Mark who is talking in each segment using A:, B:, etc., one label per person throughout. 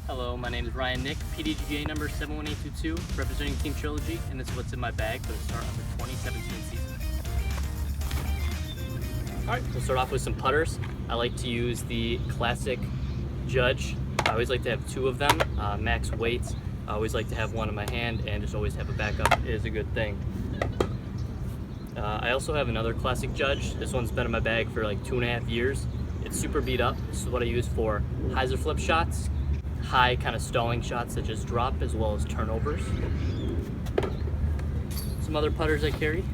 A: Hello, my name is Ryan Nick, PDGA number 71822, representing Team Trilogy, and this is what's in my bag for the start of the 2017 season. Alright, we'll start off with some putters. I like to use the classic Judge. I always like to have two of them, max weights. I always like to have one in my hand, and just always have a backup is a good thing. I also have another classic Judge. This one's been in my bag for like 2.5 years. It's super beat up. This is what I use for hyzer flip shots, high kind of stalling shots that just drop, as well as turnovers. Some other putters I carry.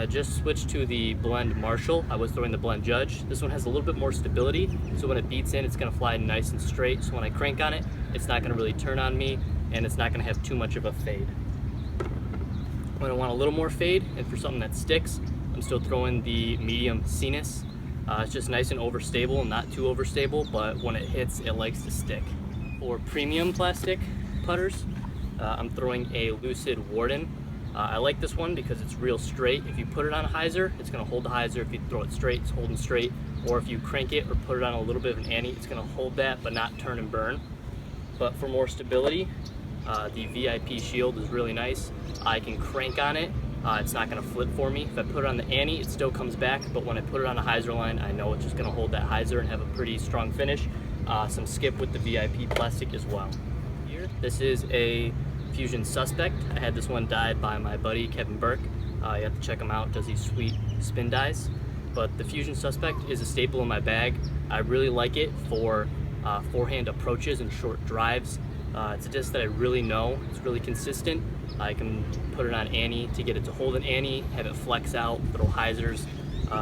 A: Just switched to the blend MARSHAL. I was throwing the blend Judge. This one has a little bit more stability, so when it beats in, it's going to fly nice and straight. So when I crank on it, it's not going to really turn on me, and it's not going to have too much of a fade. When I want a little more fade, and for something that sticks, I'm still throwing the medium SINUS. It's just nice and overstable, not too overstable, but when it hits, it likes to stick. For premium plastic putters, I'm throwing a LUCID Warden. I like this one because it's real straight. If you put it on a hyzer, it's going to hold the hyzer. If you throw it straight, it's holding straight. Or if you crank it or put it on a little bit of an ante, it's going to hold that but not turn and burn. But for more stability, the VIP shield is really nice. I can crank on it. It's not going to flip for me. If I put it on the ante, it still comes back, but when I put it on a hyzer line, I know it's just going to hold that hyzer and have a pretty strong finish. Some skip with the VIP plastic as well. Here, this is a Fusion Suspect. I had this one dyed by my buddy Kevin Burke. You have to check him out, does these sweet spin dyes. But the Fusion Suspect is a staple in my bag. I really like it for forehand approaches and short drives. It's a disc that I really know. It's really consistent. I can put it on ante to get it to hold an ante, have it flex out, throw hyzers.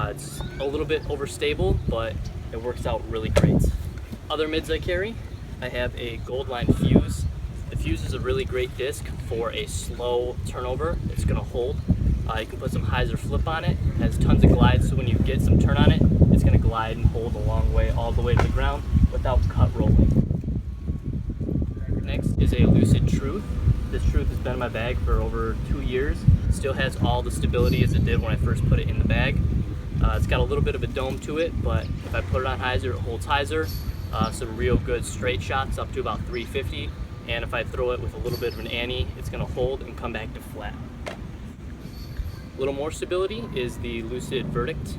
A: It's a little bit overstable, but it works out really great. Other mids I carry, I have a Goldline Fuse. The Fuse is a really great disc for a slow turnover. It's going to hold. You can put some hyzer flip on it. It has tons of glide, so when you get some turn on it, it's going to glide and hold a long way, all the way to the ground without cut rolling. Next is a Lucid Truth. This Truth has been in my bag for over 2 years. Still has all the stability as it did when I first put it in the bag. It's got a little bit of a dome to it, but if I put it on hyzer, it holds hyzer. Some real good straight shots up to about 350. And if I throw it with a little bit of an ante, it's going to hold and come back to flat. A little more stability is the Lucid Verdict.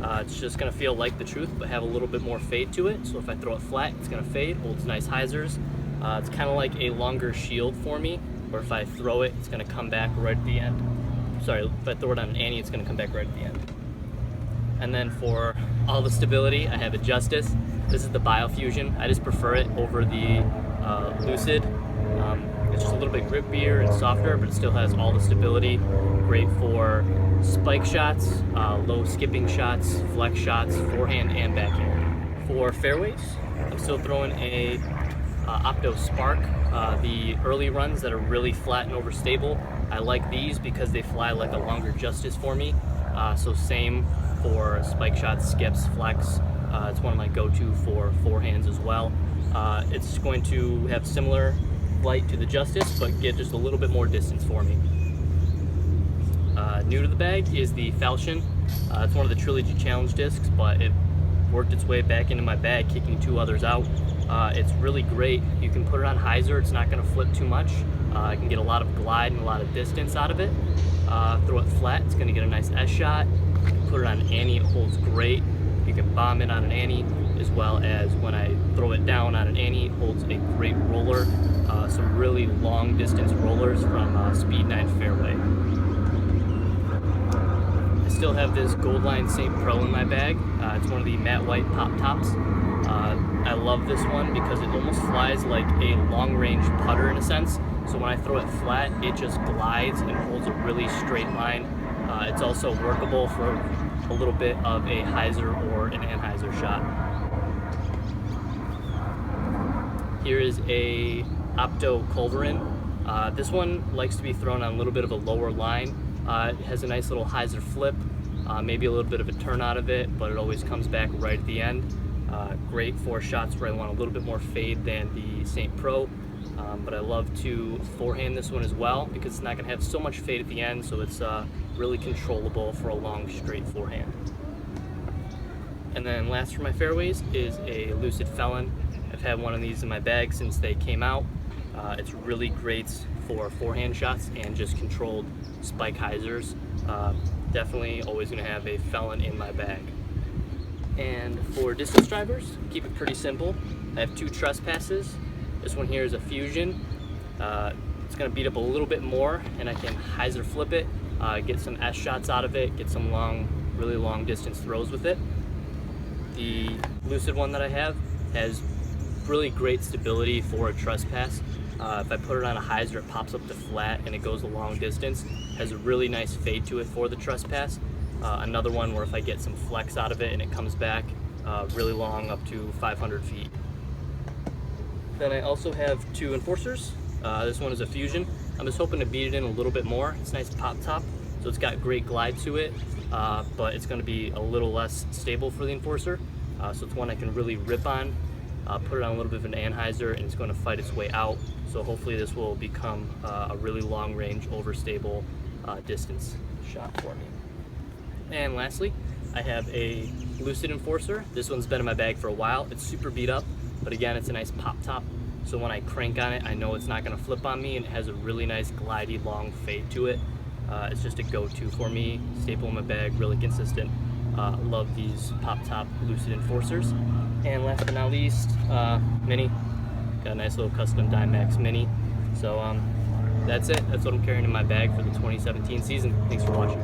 A: It's just going to feel like the Truth, but have a little bit more fade to it. So if I throw it flat, it's going to fade, holds nice hyzers. It's kind of like a longer shield for me, where if I throw it, it's going to come back right at the end. Sorry, if I throw it on an ante, it's going to come back right at the end. And then for all the stability, I have a Justice. This is the BIOFUZION. I just prefer it over the Lucid. It's just a little bit grippier and softer, but it still has all the stability. Great for spike shots, low skipping shots, flex shots, forehand and backhand. For fairways, I'm still throwing a OPTO Spark. The early runs that are really flat and overstable, I like these because they fly like a longer Justice for me. So same for spike shots, skips, flex. It's one of my go-to for forehands as well. It's going to have similar flight to the Justice, but get just a little bit more distance for me. New to the bag is the Falchion. It's one of the Trilogy Challenge discs, but it worked its way back into my bag, kicking 2 others out. It's really great. You can put it on hyzer, it's not going to flip too much. I can get a lot of glide and a lot of distance out of it. Throw it flat, it's going to get a nice S shot. You can put it on an ante, it holds great. You can bomb it on an ante, as well as when I throw it down on an ante, it holds a great roller. Some really long distance rollers from Speed 9 Fairway. I still have this Goldline St. Pro in my bag. It's one of the matte white pop tops. I love this one because it almost flies like a long-range putter in a sense. So when I throw it flat, it just glides and holds a really straight line. It's also workable for a little bit of a hyzer or an anhyzer shot. Here is a OPTO CULVERIN. This one likes to be thrown on a little bit of a lower line. It has a nice little hyzer flip, maybe a little bit of a turn out of it, but it always comes back right at the end. Great for shots where I want a little bit more fade than the St. Pro, but I love to forehand this one as well because it's not going to have so much fade at the end, so it's really controllable for a long straight forehand. And then last for my fairways is a Lucid Felon. I've I've had one of these in my bag since they came out. It's really great for forehand shots and just controlled spike hyzers. Definitely always going to have a Felon in my bag. And for distance drivers, keep it pretty simple. I have 2 Trespasses. This one here is a Fuzion. It's going to beat up a little bit more, and I can hyzer flip it, get some S shots out of it, get some really long distance throws with it. The Lucid one that I have has really great stability for a Trespass. If I put it on a hyzer, it pops up to flat and it goes a long distance. Has a really nice fade to it for the Trespass. Another one where if I get some flex out of it and it comes back really long, up to 500 feet. Then I also have 2 Enforcers. This one is a Fuzion. I'm just hoping to beat it in a little bit more. It's a nice pop top, so it's got great glide to it, but it's going to be a little less stable for the Enforcer. So it's one I can really rip on, put it on a little bit of an anhyzer, and it's going to fight its way out. So hopefully this will become a really long range, overstable distance shot for me. And lastly, I have a Lucid Enforcer. This one's been in my bag for a while. It's super beat up, but again, it's a nice pop top. So when I crank on it, I know it's not going to flip on me, and it has a really nice glidey long fade to it. It's just a go-to for me, staple in my bag, really consistent. Love these pop top Lucid Enforcers. And last but not least, Mini. Got a nice little custom Dymax Mini. So that's it. That's what I'm carrying in my bag for the 2017 season. Thanks for watching.